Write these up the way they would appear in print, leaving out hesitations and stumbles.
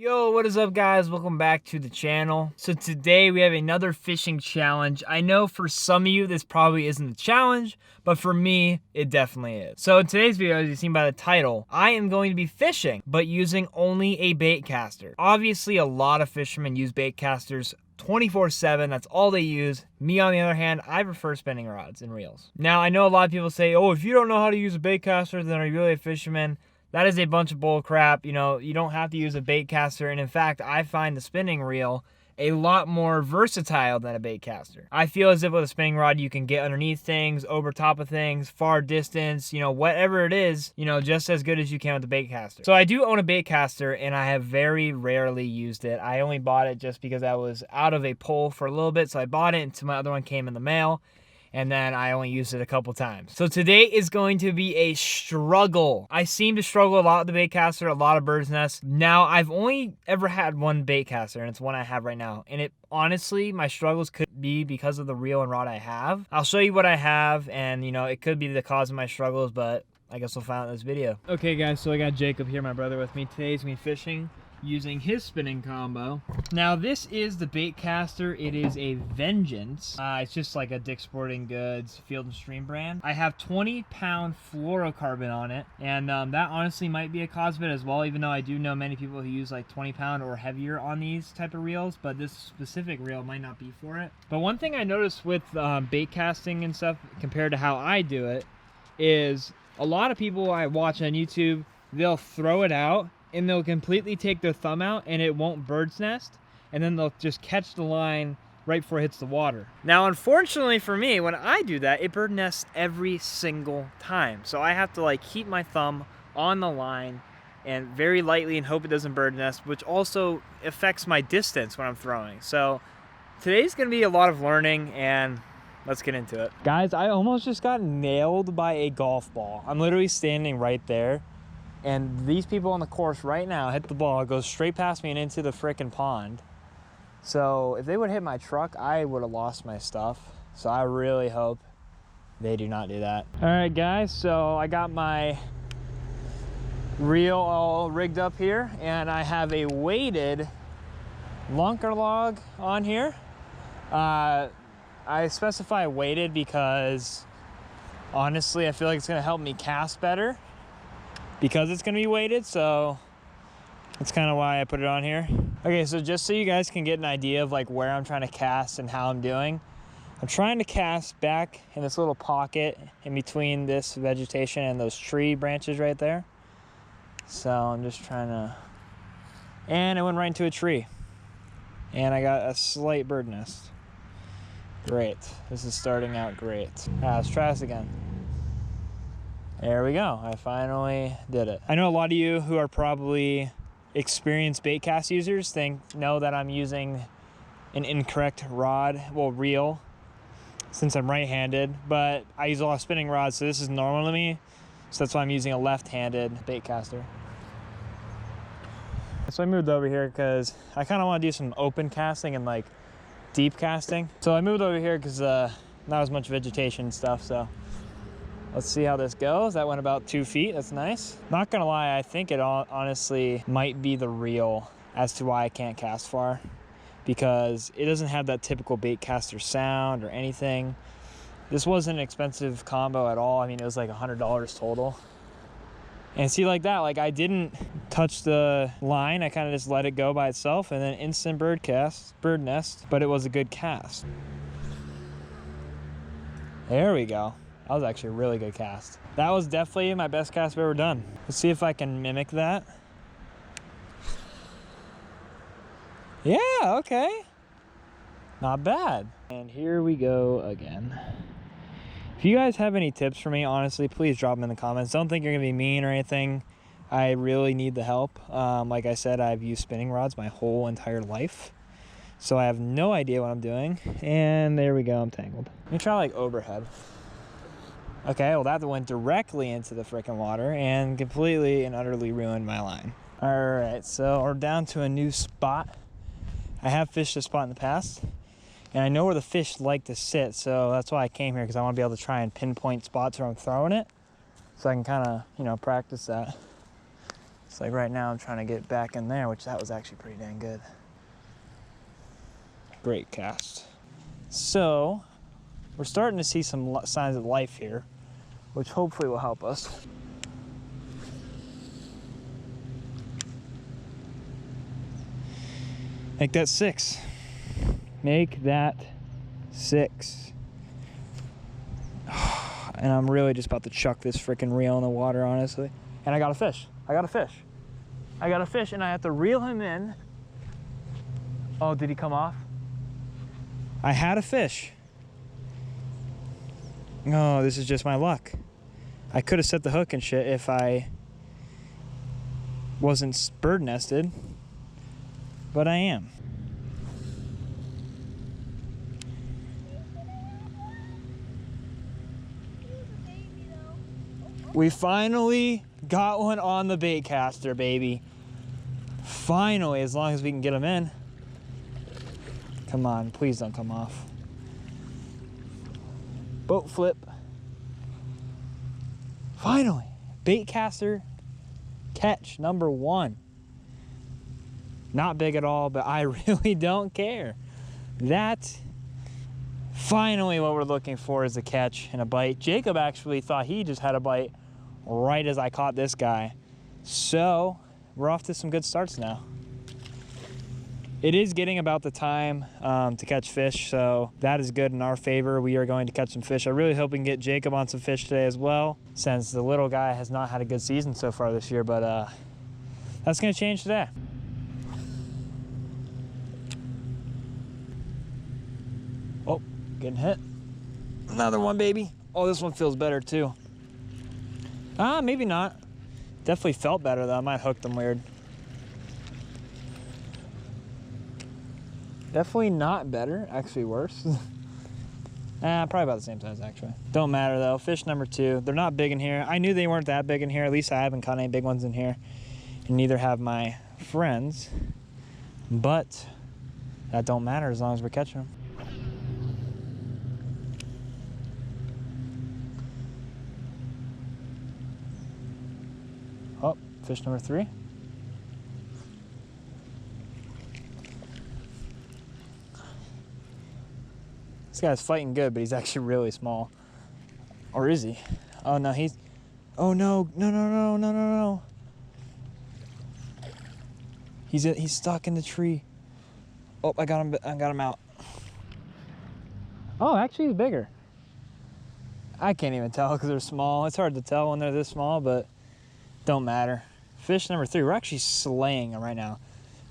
Yo, what is up guys? Welcome back to the channel. So today we have another fishing challenge. I know for some of you this probably isn't a challenge, but for me it definitely is. So in today's video, as you've seen by the title, I am going to be fishing but using only a bait caster. Obviously a lot of fishermen use bait casters 24/7, that's all they use. Me on the other hand, I prefer spinning rods and reels. Now I know a lot of people say, oh, if you don't know how to use a bait caster, then are you really a fisherman? That is a bunch of bull crap. You know, you don't have to use a bait caster. And in fact, I find the spinning reel a lot more versatile than a bait caster. I feel as if with a spinning rod, you can get underneath things, over top of things, far distance, you know, whatever it is, you know, just as good as you can with the bait caster. So I do own a bait caster and I have very rarely used it. I only bought it just because I was out of a pole for a little bit. So I bought it until my other one came in the mail. And then I only used it a couple times. So today is going to be a struggle. I seem to struggle a lot with the bait caster, a lot of bird's nests. Now, I've only ever had one bait caster, and it's one I have right now. And it honestly, my struggles could be because of the reel and rod I have. I'll show you what I have, and you know, it could be the cause of my struggles, but I guess we'll find out in this video. Okay guys, so I got Jacob here, my brother, with me. Today's me fishing using his spinning combo. Now this is the bait caster. It is a Vengeance. It's just like a Dick's Sporting Goods Field and Stream brand. I have 20-pound fluorocarbon on it, and that honestly might be a cause of it as well, even though I do know many people who use like 20-pound or heavier on these type of reels, but this specific reel might not be for it. But one thing I noticed with bait casting and stuff compared to how I do it is a lot of people I watch on YouTube, they'll throw it out and they'll completely take their thumb out and it won't bird's nest, and then they'll just catch the line right before it hits the water. Now unfortunately for me, when I do that, it bird nests every single time. So I have to like keep my thumb on the line and very lightly and hope it doesn't bird nest, which also affects my distance when I'm throwing. So today's gonna be a lot of learning, and let's get into it. Guys, I almost just got nailed by a golf ball. I'm literally standing right there, and these people on the course right now hit the ball, it goes straight past me and into the frickin' pond. So if they would hit my truck, I would have lost my stuff. So I really hope they do not do that. All right, guys, so I got my reel all rigged up here, and I have a weighted lunker log on here. I specify weighted because honestly, I feel like it's gonna help me cast better because it's gonna be weighted, so that's kind of why I put it on here. Okay, so just so you guys can get an idea of like where I'm trying to cast and how I'm doing, I'm trying to cast back in this little pocket in between this vegetation and those tree branches right there. So I'm just trying to, and it went right into a tree, and I got a slight bird nest. Great, this is starting out great. Let's try this again. There we go, I finally did it. I know a lot of you who are probably experienced bait cast users know that I'm using an incorrect rod, well, reel, since I'm right-handed, but I use a lot of spinning rods, so this is normal to me. So that's why I'm using a left-handed bait caster. So I moved over here because I kind of want to do some open casting and like deep casting. So I moved over here because not as much vegetation and stuff, so let's see how this goes. That went about 2 feet, that's nice. Not gonna lie, I think it honestly might be the reel as to why I can't cast far, because it doesn't have that typical bait caster sound or anything. This wasn't an expensive combo at all. I mean, it was like $100 total. And see, like that, like I didn't touch the line, I kind of just let it go by itself, and then instant bird nest, but it was a good cast. There we go. That was actually a really good cast. That was definitely my best cast I've ever done. Let's see if I can mimic that. Yeah, okay. Not bad. And here we go again. If you guys have any tips for me, honestly, please drop them in the comments. Don't think you're gonna be mean or anything. I really need the help. Like I said, I've used spinning rods my whole entire life, so I have no idea what I'm doing. And there we go, I'm tangled. Let me try like overhead. Okay, well that went directly into the frickin' water and completely and utterly ruined my line. All right, so we're down to a new spot. I have fished this spot in the past, and I know where the fish like to sit, so that's why I came here, because I want to be able to try and pinpoint spots where I'm throwing it, so I can kind of, you know, practice that. It's like right now I'm trying to get back in there, which that was actually pretty dang good. Great cast. So we're starting to see some signs of life here, which hopefully will help us. Make that 6. Make that 6. And I'm really just about to chuck this freaking reel in the water, honestly. And I got a fish. I got a fish. I got a fish, and I have to reel him in. Oh, did he come off? I had a fish. Oh, this is just my luck. I could have set the hook and shit if I wasn't bird nested, but I am. We finally got one on the Baitcaster, baby. Finally, as long as we can get them in. Come on, please don't come off. Boat flip. Finally, Baitcaster catch number 1. Not big at all, but I really don't care. That, finally what we're looking for is a catch and a bite. Jacob actually thought he just had a bite right as I caught this guy. So we're off to some good starts now. It is getting about the time to catch fish, so that is good in our favor. We are going to catch some fish. I really hope we can get Jacob on some fish today as well, since the little guy has not had a good season so far this year, but that's gonna change today. Oh, getting hit. Another one, baby. Oh, this one feels better too. Ah, maybe not. Definitely felt better though. I might have hooked them weird. Definitely not better, actually worse. Probably about the same size actually. Don't matter though, fish number 2. They're not big in here. I knew they weren't that big in here. At least I haven't caught any big ones in here. And neither have my friends. But that don't matter as long as we're catching them. Oh, fish number 3. This guy's fighting good, but he's actually really small. Or is he? Oh no, he's... Oh no, no. He's stuck in the tree. Oh, I got him out. Oh, actually he's bigger. I can't even tell because they're small. It's hard to tell when they're this small, but don't matter. Fish number 3. We're actually slaying him right now.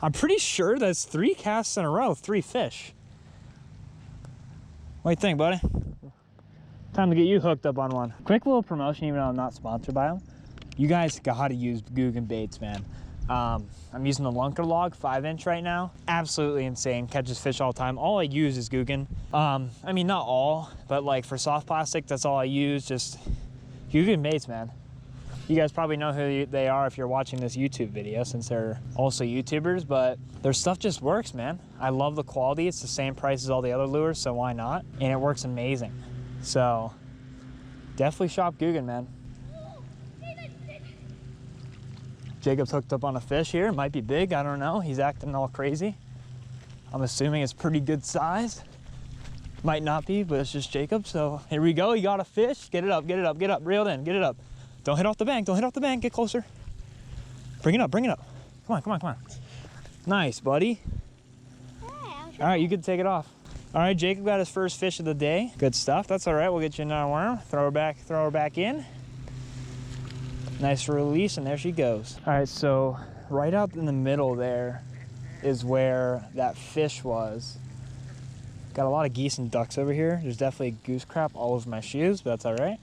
I'm pretty sure that's 3 casts in a row, 3 fish. What do you think, buddy? Time to get you hooked up on one. Quick little promotion, even though I'm not sponsored by them. You guys gotta use Guggen baits, man. I'm using the Lunker Log 5-inch right now. Absolutely insane, catches fish all the time. All I use is Guggen. I mean, not all, but like for soft plastic, that's all I use. Just Guggen baits, man. You guys probably know who they are if you're watching this YouTube video, since they're also YouTubers, but their stuff just works, man. I love the quality. It's the same price as all the other lures, so why not? And it works amazing. So definitely shop Guggen, man. Jacob's hooked up on a fish here. It might be big, I don't know. He's acting all crazy. I'm assuming it's pretty good size. Might not be, but it's just Jacob. So here we go, he got a fish. Get it up, get it up, get up, reel it in, get it up. Don't hit off the bank, don't hit off the bank, get closer. Bring it up, bring it up. Come on, come on, come on. Nice, buddy. All right, you can take it off. All right, Jacob got his first fish of the day. Good stuff, that's all right. We'll get you another worm. Throw her back in. Nice release, and there she goes. All right, so right out in the middle there is where that fish was. Got a lot of geese and ducks over here. There's definitely goose crap all over my shoes, but that's all right.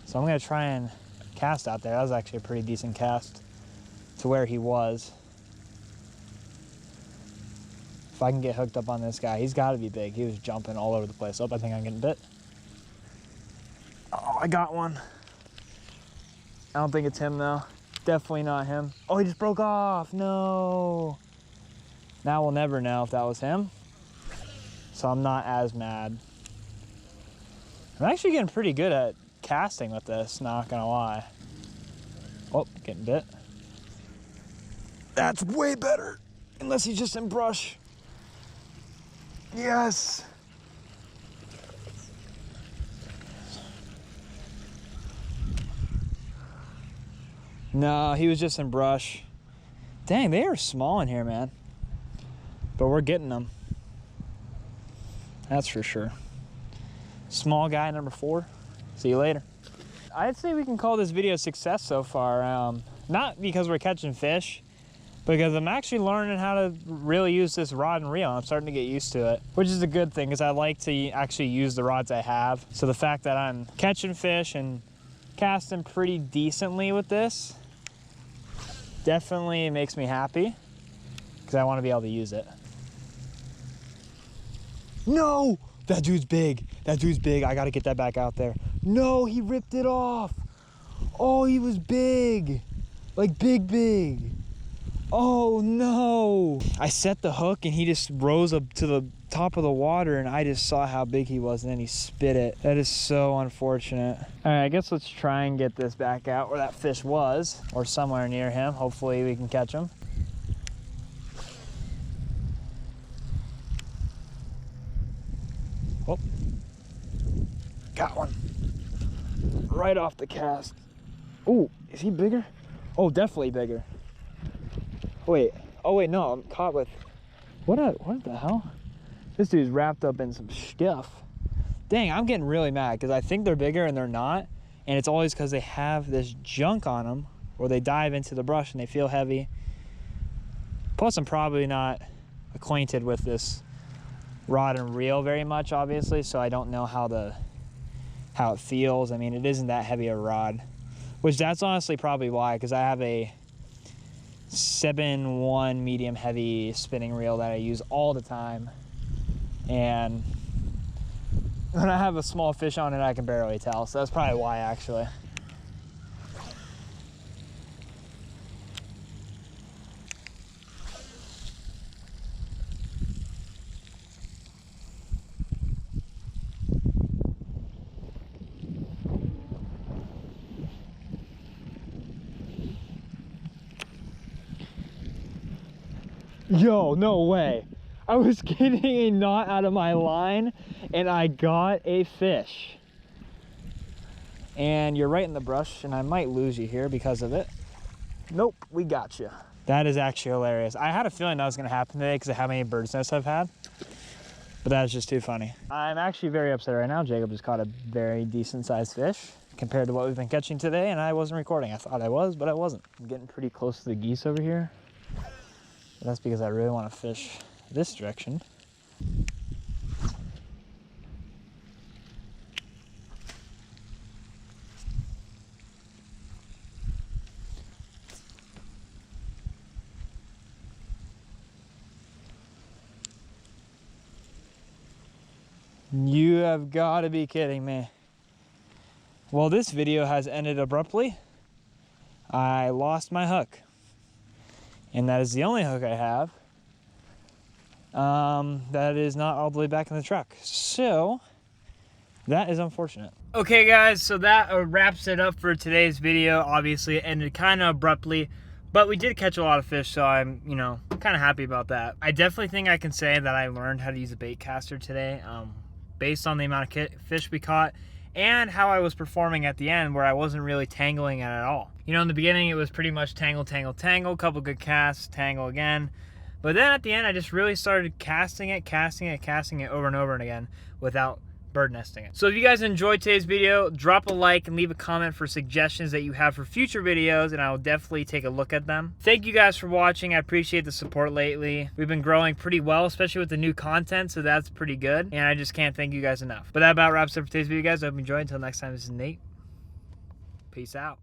So I'm gonna try and cast out there. That was actually a pretty decent cast to where he was. If I can get hooked up on this guy, he's gotta be big. He was jumping all over the place. Oh, I think I'm getting bit. Oh, I got one. I don't think it's him though. Definitely not him. Oh, he just broke off, no. Now we'll never know if that was him. So I'm not as mad. I'm actually getting pretty good at casting with this, not gonna lie. Oh, getting bit. That's way better. Unless he's just in brush. Yes. No, he was just in brush. Dang, they are small in here, man. But we're getting them. That's for sure. Small guy number 4. See you later. I'd say we can call this video a success so far. Not because we're catching fish, because I'm actually learning how to really use this rod and reel. I'm starting to get used to it, which is a good thing because I like to actually use the rods I have. So the fact that I'm catching fish and casting pretty decently with this definitely makes me happy because I want to be able to use it. No, that dude's big. That dude's big. I got to get that back out there. No, he ripped it off. Oh, he was big. Like big. Oh no. I set the hook and he just rose up to the top of the water and I just saw how big he was and then he spit it. That is so unfortunate. All right, I guess let's try and get this back out where that fish was or somewhere near him. Hopefully we can catch him. Oh, got one. Right off the cast. Oh, is he bigger? Oh, definitely bigger. Wait, oh wait, no, I'm caught with, what the hell? This dude's wrapped up in some stuff. Dang, I'm getting really mad because I think they're bigger and they're not. And it's always because they have this junk on them or they dive into the brush and they feel heavy. Plus, I'm probably not acquainted with this rod and reel very much, obviously, so I don't know how it feels. I mean, it isn't that heavy a rod, which that's honestly probably why, because I have a 7-1 medium heavy spinning reel that I use all the time, and when I have a small fish on it I can barely tell, so that's probably why actually. Yo, no way. I was getting a knot out of my line and I got a fish. And you're right in the brush and I might lose you here because of it. Nope, we got you. That is actually hilarious. I had a feeling that was gonna happen today because of how many bird's nests I've had. But that is just too funny. I'm actually very upset right now. Jacob just caught a very decent sized fish compared to what we've been catching today, and I wasn't recording. I thought I was, but I wasn't. I'm getting pretty close to the geese over here. That's because I really want to fish this direction. You have got to be kidding me. Well, this video has ended abruptly. I lost my hook. And that is the only hook I have that is not all the way back in the truck. So that is unfortunate. Okay guys, so that wraps it up for today's video. Obviously it ended kind of abruptly, but we did catch a lot of fish, so I'm, kind of happy about that. I definitely think I can say that I learned how to use a Baitcaster today, based on the amount of fish we caught and how I was performing at the end where I wasn't really tangling it at all. In the beginning it was pretty much tangle, tangle, tangle, couple good casts, tangle again. But then at the end I just really started casting it over and over again without bird nesting it. So if you guys enjoyed today's video, drop a like and leave a comment for suggestions that you have for future videos, and I will definitely take a look at them. Thank you guys for watching. I appreciate the support lately. We've been growing pretty well, especially with the new content, so that's pretty good, and I just can't thank you guys enough. But that about wraps up for today's video, guys. I hope you enjoyed. Until next time, this is Nate. Peace out.